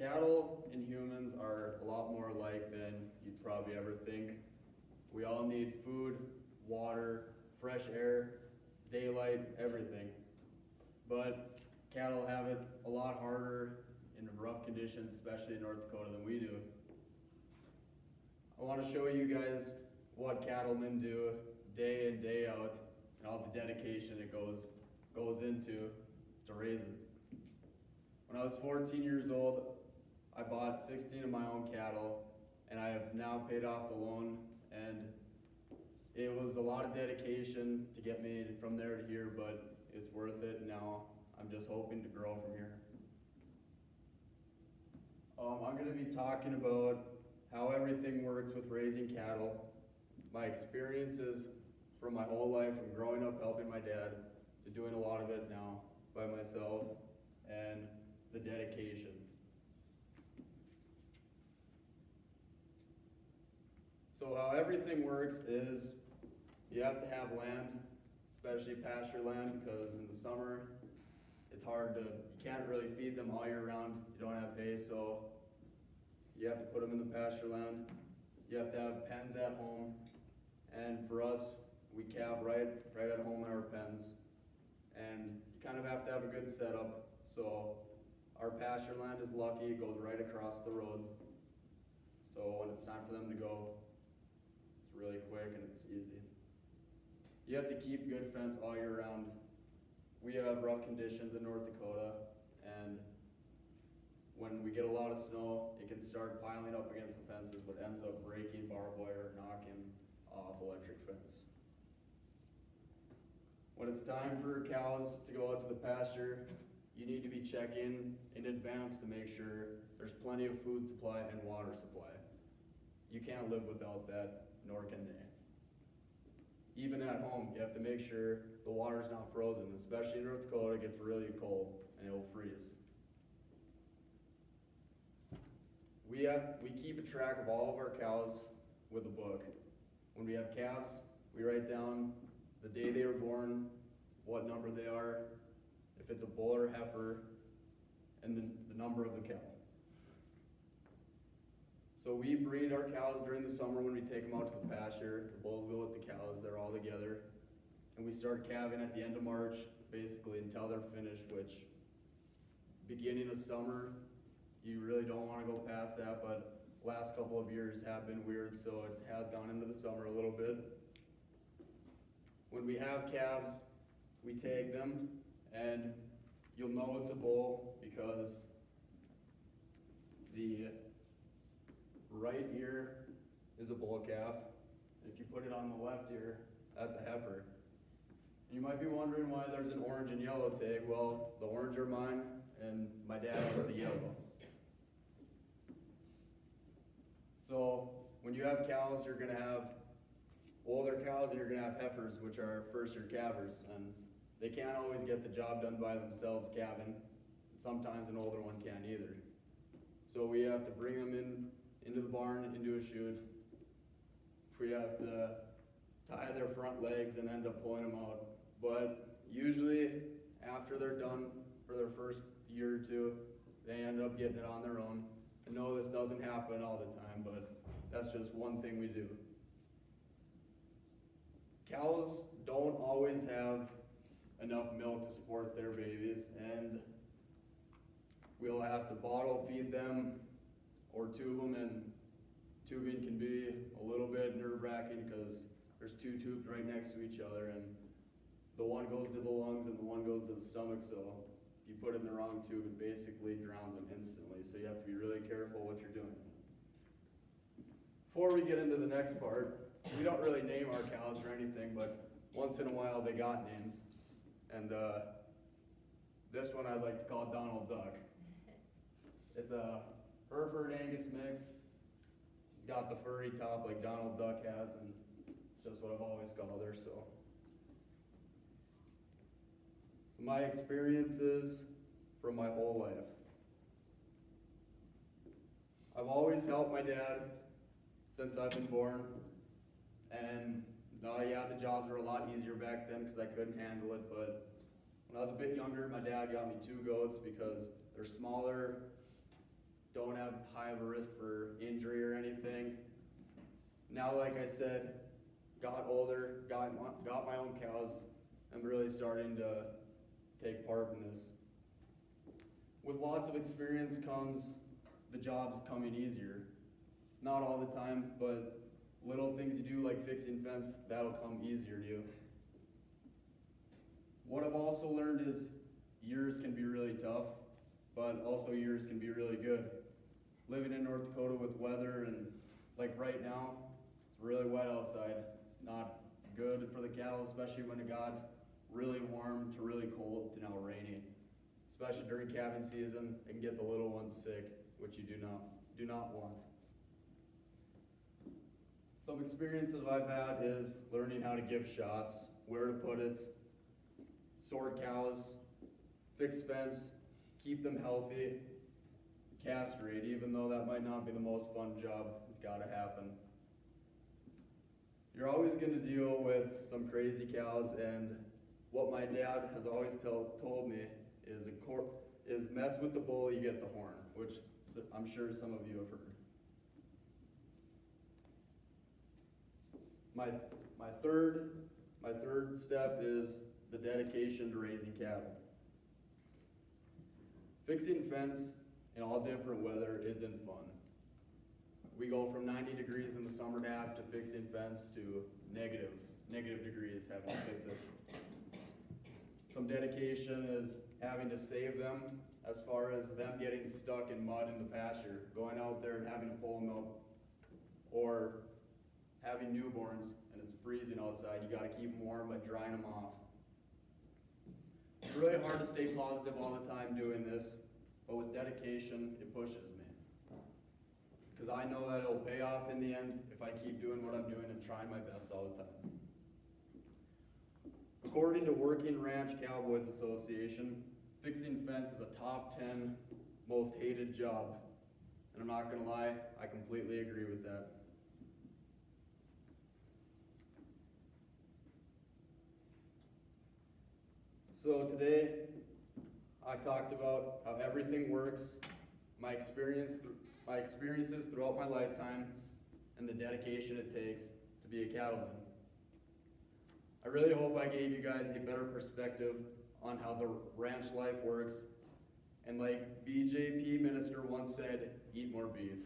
Cattle and humans are a lot more alike than you'd probably ever think. We all need food, water, fresh air, daylight, everything. But cattle have it a lot harder in rough conditions, especially in North Dakota, than we do. I want to show you guys what cattlemen do day in, day out, and all the dedication it goes into to raise it. When I was 14 years old, I bought 16 of my own cattle, and I have now paid off the loan, and it was a lot of dedication to get me from there to here, but it's worth it. Now I'm just hoping to grow from here. I'm going to be talking about how everything works with raising cattle, my experiences from my whole life, from growing up helping my dad to doing a lot of it now by myself, and the dedication. So how everything works is you have to have land, especially pasture land, because in the summer it's hard to, you can't really feed them all year round. You don't have hay, so you have to put them in the pasture land. You have to have pens at home, and for us, we calve right at home in our pens. And you kind of have to have a good setup. So our pasture land is lucky, it goes right across the road. So when it's time for them to go, it's really quick and it's easy. You have to keep good fence all year round. We have rough conditions in North Dakota, and when we get a lot of snow, it can start piling up against the fences, but ends up breaking barbed wire, knocking off electric fence. When it's time for cows to go out to the pasture, you need to be checking in advance to make sure there's plenty of food supply and water supply. You can't live without that, nor can they. Even at home, you have to make sure the water's not frozen, especially in North Dakota. It gets really cold and it'll freeze. We keep a track of all of our cows with a book. When we have calves, we write down the day they were born, what number they are, if it's a bull or heifer, and the number of the cow. So we breed our cows during the summer when we take them out to the pasture. The bulls go with the cows, they're all together. And we start calving at the end of March, basically until they're finished, which beginning of summer, you really don't want to go past that, but last couple of years have been weird, so it has gone into the summer a little bit. When we have calves, we tag them, and you'll know it's a bull because the right ear is a bull calf. If you put it on the left ear, that's a heifer. You might be wondering why there's an orange and yellow tag. Well, the orange are mine, and my dad has the yellow. So when you have cows, you're going to have older cows and you're going to have heifers, which are first-year calvers, and they can't always get the job done by themselves calving. Sometimes an older one can't either. So we have to bring them into the barn, into a chute. We have to tie their front legs and end up pulling them out. But usually after they're done for their first year or two, they end up getting it on their own. I know this doesn't happen all the time, but that's just one thing we do. Cows don't always have enough milk to support their babies, and we'll have to bottle feed them or tube them, and tubing can be a little bit nerve-wracking because there's two tubes right next to each other, and the one goes to the lungs and the one goes to the stomach, so if you put it in the wrong tube, it basically drowns them instantly, so you have to be really careful what you're doing. Before we get into the next part, we don't really name our cows or anything, but once in a while they got names. And this one I'd like to call Donald Duck. It's a Hereford Angus mix. She's got the furry top like Donald Duck has, and it's just what I've always called her. So my experiences from my whole life. I've always helped my dad since I've been born, and the jobs were a lot easier back then because I couldn't handle it, but when I was a bit younger, my dad got me 2 goats because they're smaller, don't have high of a risk for injury or anything. Now, like I said, got older, got my own cows, I'm really starting to take part in this. With lots of experience comes the jobs coming easier. Not all the time, but little things you do like fixing fence, that'll come easier to you. What I've also learned is years can be really tough, but also years can be really good. Living in North Dakota with weather and like right now, it's really wet outside. It's not good for the cattle, especially when it got really warm to really cold to now raining. Especially during calving season, it can get the little ones sick, which you do not want. Some experiences I've had is learning how to give shots, where to put it, sort cows, fix fence, keep them healthy, castrate, even though that might not be the most fun job, it's gotta happen. You're always gonna deal with some crazy cows, and what my dad has always told me is mess with the bull, you get the horn, which I'm sure some of you have heard. My third step is the dedication to raising cattle. Fixing fence in all different weather isn't fun. We go from 90 degrees in the summer to have to fixing fence to negative degrees having to fix it. Some dedication is having to save them as far as them getting stuck in mud in the pasture, going out there and having to pull them up, or having newborns and it's freezing outside, you gotta keep them warm by drying them off. It's really hard to stay positive all the time doing this, but with dedication, it pushes me. Because I know that it'll pay off in the end if I keep doing what I'm doing and trying my best all the time. According to Working Ranch Cowboys Association, fixing fence is a top 10 most hated job. And I'm not gonna lie, I completely agree with that. So today, I talked about how everything works, my experiences throughout my lifetime, and the dedication it takes to be a cattleman. I really hope I gave you guys a better perspective on how the ranch life works, and like BJP minister once said, eat more beef.